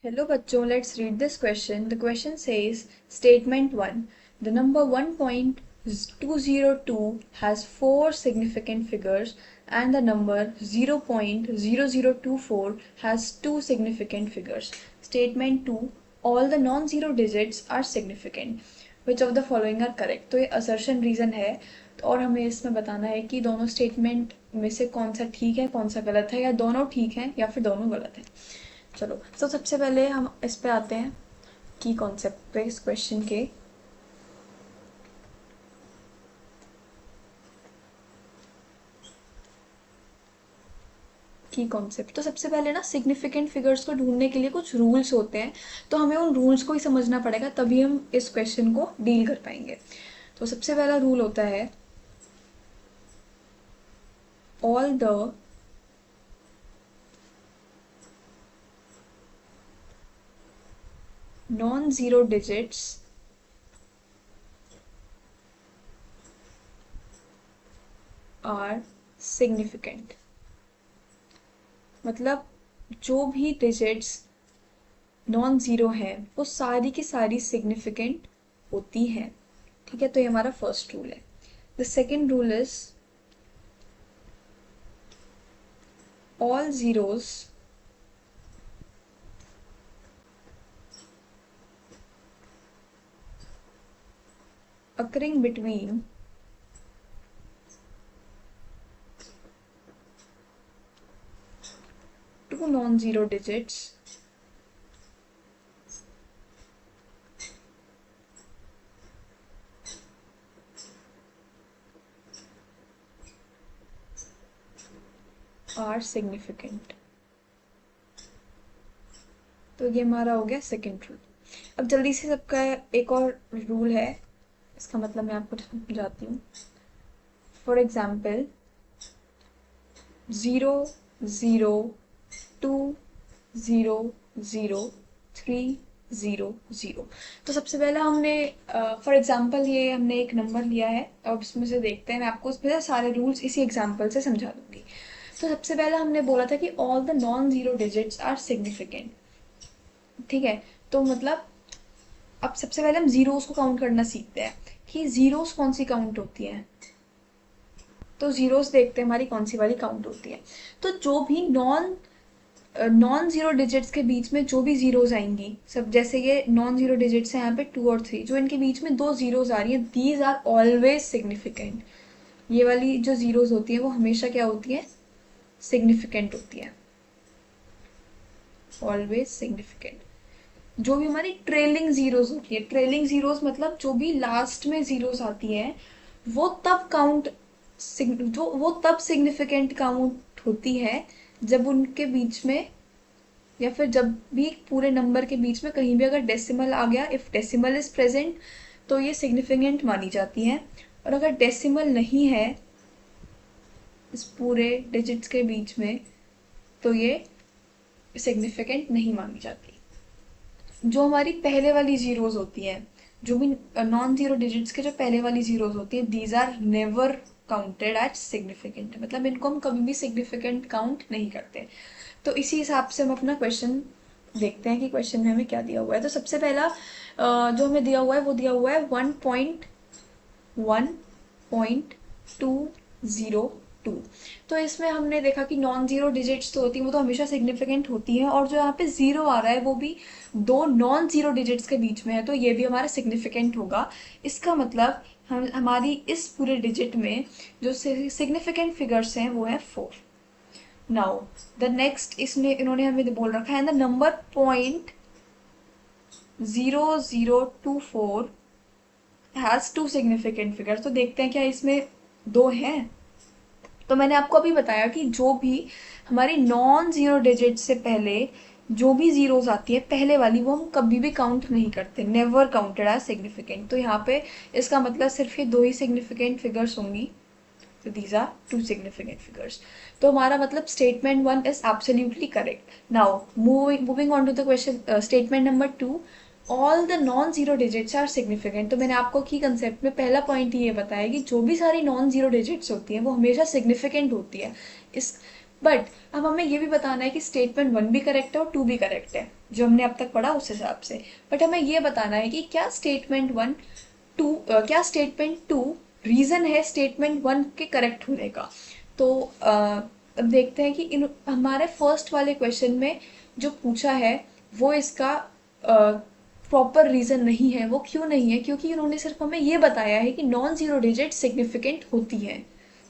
Hello bachcho, let's read this question. The question says, Statement 1. The number 1.202 has 4 significant figures and the number 0.0024 has 2 significant figures. Statement 2. All the non-zero digits are significant. Which of the following are correct? तो ये assertion reason है और हमें इसमें बताना है कि दोनों स्टेटमेंट में से कौन सा ठीक है कौन सा गलत है या दोनों ठीक हैं या फिर दोनों गलत हैं। चलो तो सबसे पहले हम इस पे आते हैं की कॉन्सेप्ट पे इस क्वेश्चन के। की कॉन्सेप्ट तो सबसे पहले ना सिग्निफिकेंट फिगर्स को ढूंढने के लिए कुछ रूल्स होते हैं, तो हमें उन रूल्स को ही समझना पड़ेगा, तभी हम इस क्वेश्चन को डील कर पाएंगे। तो सबसे पहला रूल होता है all the non zero digits are significant. मतलब जो भी डिजिट्स नॉन ज़ीरो है वो सारी की सारी सिग्निफिकेंट होती हैं। ठीक है, तो ये हमारा फर्स्ट रूल है। The second rule is all zeros occurring between two non-zero digits are significant। तो ये हमारा हो गया सेकेंड रूल। अब जल्दी से सबका एक और रूल है, इसका मतलब मैं आपको समझाती हूँ। For example 0 0 2 0 0 3 0 0। तो सबसे पहले हमने फॉर एग्जाम्पल ये हमने एक नंबर लिया है, अब इसमें से देखते हैं। मैं आपको उसमें से सारे रूल्स इसी एग्जाम्पल से समझा दूंगी। तो सबसे पहले हमने बोला था कि all the non zero digits are significant. ठीक है, तो मतलब अब सबसे पहले हम जीरोस को काउंट करना सीखते हैं कि जीरोस कौन सी काउंट होती हैं। तो जीरोस देखते हैं हमारी कौन सी वाली काउंट होती है। तो जो भी नॉन जीरो डिजिट्स के बीच में जो भी जीरोस आएंगी, सब जैसे ये नॉन जीरो डिजिट्स हैं यहाँ पे 2 और 3, जो इनके बीच में दो जीरोस आ रही है, दीज आर ऑलवेज सिग्निफिकेंट। ये वाली जो जीरोस होती है वो हमेशा क्या होती है, सिग्निफिकेंट होती है, ऑलवेज सिग्निफिकेंट। जो भी हमारी ट्रेलिंग जीरोस होती है, ट्रेलिंग जीरोस मतलब जो भी लास्ट में जीरोस आती है वो तब काउंट जो वो तब सिग्निफिकेंट काउंट होती है जब उनके बीच में या फिर जब भी पूरे नंबर के बीच में कहीं भी अगर डेसिमल आ गया, इफ डेसिमल इज प्रेजेंट तो ये सिग्निफिकेंट मानी जाती है। और अगर डेसिमल नहीं है इस पूरे डिजिट्स के बीच में तो ये सिग्निफिकेंट नहीं मानी जाती। जो हमारी पहले वाली जीरोस होती हैं, जो भी नॉन जीरो डिजिट्स के जो पहले वाली जीरोस होती है, these are never counted as significant. मतलब इनको हम कभी भी सिग्निफिकेंट काउंट नहीं करते। तो इसी हिसाब से हम अपना क्वेश्चन देखते हैं कि क्वेश्चन में हमें क्या दिया हुआ है। तो सबसे पहला जो हमें दिया हुआ है वो दिया हुआ है 1.1.202। तो इसमें हमने देखा कि नॉन जीरो डिजिट्स तो होती है वो तो हमेशा सिग्निफिकेंट होती है, और जो यहाँ पे जीरो आ रहा है वो भी दो नॉन जीरो डिजिट्स के बीच में है, तो ये भी हमारा सिग्निफिकेंट होगा। इसका मतलब हमारी इस पूरे डिजिट में जो सिग्निफिकेंट फिगर्स हैं वो है 4। नाउ द नेक्स्ट, इसमें इन्होंने हमें बोल रखा है the number 0.0024 has two significant figures. तो देखते हैं क्या इसमें दो हैं। तो मैंने आपको अभी बताया कि जो भी हमारी नॉन जीरो डिजिट से पहले जो भी जीरोस आती है पहले वाली, वो हम कभी भी काउंट नहीं करते, नेवर काउंटेड एज सिग्निफिकेंट। तो यहाँ पे इसका मतलब सिर्फ ये दो ही सिग्निफिकेंट फिगर्स होंगी, तो these are two significant figures. तो हमारा मतलब statement 1 is absolutely correct. Now moving on to the question statement number 2, all the non zero digits are significant. तो मैंने आपको की कंसेप्ट में पहला पॉइंट ये बताया कि जो भी सारी नॉन जीरो डिजिट्स होती हैं वो हमेशा सिग्निफिकेंट होती है। इस बट अब हमें ये भी बताना है कि स्टेटमेंट 1 भी करेक्ट है और 2 भी करेक्ट है, जो हमने अब तक पढ़ा उस हिसाब से। बट हमें ये बताना है कि क्या स्टेटमेंट 1 टू क्या स्टेटमेंट 2 रीजन है स्टेटमेंट 1 के करेक्ट होने का। तो अब देखते हैं कि इन हमारे फर्स्ट वाले क्वेश्चन में जो पूछा है वो इसका प्रॉपर रीजन नहीं है। वो क्यों नहीं है? क्योंकि उन्होंने सिर्फ हमें ये बताया है कि नॉन जीरो डिजिट सिग्निफिकेंट होती है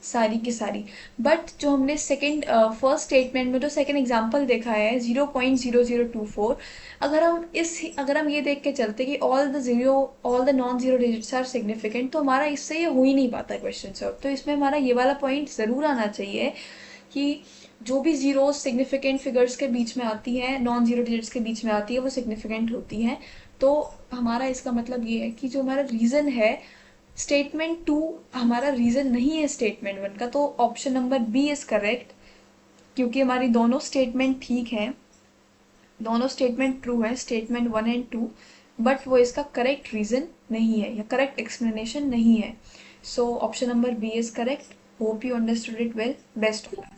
सारी की सारी। बट जो हमने सेकंड फर्स्ट स्टेटमेंट में जो सेकंड एग्जांपल देखा है 0.0024, अगर हम ये देख के चलते कि all the non zero digits are significant, तो हमारा इससे ये हो ही नहीं पाता क्वेश्चन सॉल्व। तो इसमें हमारा ये वाला पॉइंट ज़रूर आना चाहिए कि जो भी जीरो सिग्निफिकेंट फिगर्स के बीच में आती हैं, नॉन जीरो डिजिट्स के बीच में आती है, वो सिग्निफिकेंट होती हैं। तो हमारा इसका मतलब ये है कि जो हमारा रीज़न है स्टेटमेंट 2 हमारा रीज़न नहीं है स्टेटमेंट 1 का। तो option number B is correct, क्योंकि हमारी दोनों स्टेटमेंट ठीक हैं, दोनों स्टेटमेंट ट्रू है, स्टेटमेंट 1 एंड 2। बट वो इसका करेक्ट रीज़न नहीं है या करेक्ट एक्सप्लेनेशन नहीं है। So option number B is correct. Hope you understood it well. Best of